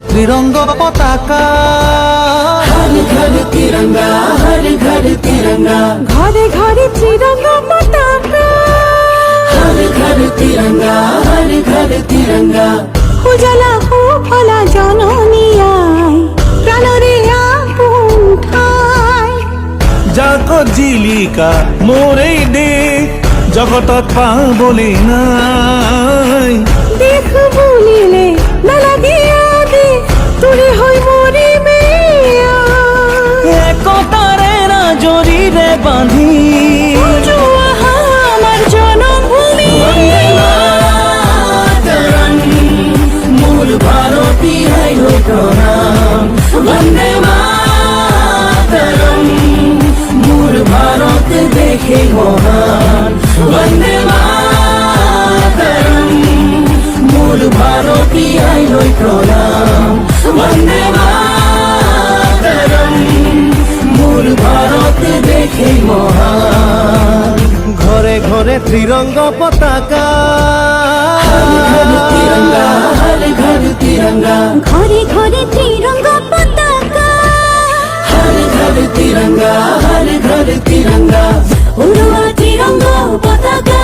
त्रिरंगा पताका हर घर तिरंगा, हर घर तिरंगा, घरे घरे त्रिरंगा पताका, हर घर तिरंगा, हर घर तिरंगा। उजाला हो फला जननी आय प्राणरे आपुन ঠাই जाको जीलिका मोरे देश जगतत पाबले नाई देख बुलिले नालागे आदि तुरे हई मरि मेया एकतारे ना जरिरे बांधी জুয়া আমার জনমভূমি मूल भारती है प्रणाम वंदे मातरम मूल भारत देखे महान वंदे मातरम मूल भारती है प्रणाम वंदे मातरम मूल भारत देखे महान घरे घरे त्रिरंगा पताका तिरंगा, हर घर तिरंगा, ঘরে ঘরে ত্রিরঙ্গা পতাকা हर घर तिरंगा, हर घर तिरंगा। উড়োয়া ত্রিরঙ্গা পতাকা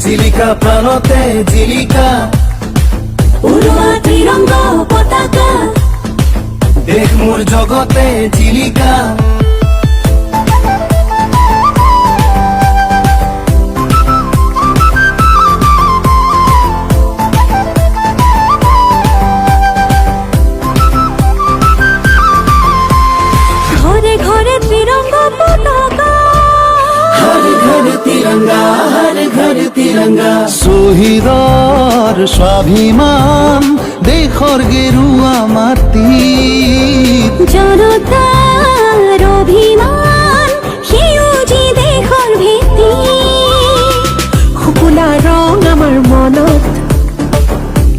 जीलिका प्राणते जीलिका উড়োয়া ত্রিরঙ্গা পতাকা देख मोर जगते जीलिका ঘরে ঘরে ত্রিরঙ্গা পতাকা हर घर तिरंगा, हर घर तिरंगा। শহীদর স্বাভিমান দেশৰ গেৰুৱা মাটি জনতার অভিমান সেউজী দেশৰ ভেটি শুকুলা ৰং আমাৰ মনত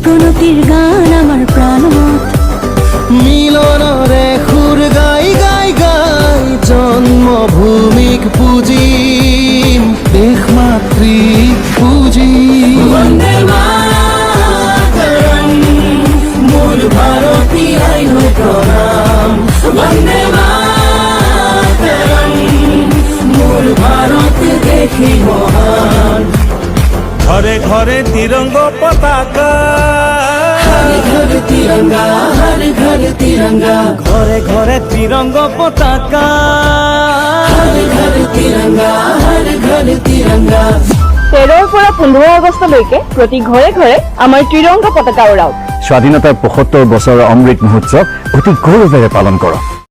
প্ৰণতিৰ গান আমাৰ প্ৰাণত মিলনৰে সুৰ গাই গাই গাই জন্মভূমিক পুজিম দেশ মাতৃক পুজিম বন্দে মাতরম মূল ভারতী আইন প্রণাম বন্দে মাতরম মূল ভারত দেখি মহান ঘরে ঘরে তিরঙ্গা পতাকা हर घर तिरंगा, हर घर तिरंगा, घरे घरे तिरंगा पताका हर घर तिरंगा, हर घर तिरंगा। 13 পৰা 15 আগষ্টলৈকে প্ৰতি ঘৰে ঘৰে আমাৰ ত্ৰিৰংগা পতাকা উৰাওক। স্বাধীনতাৰ 75 বছৰৰ অমৃত মহোৎসৱ অতি গৌৰৱেৰে পালন কৰক।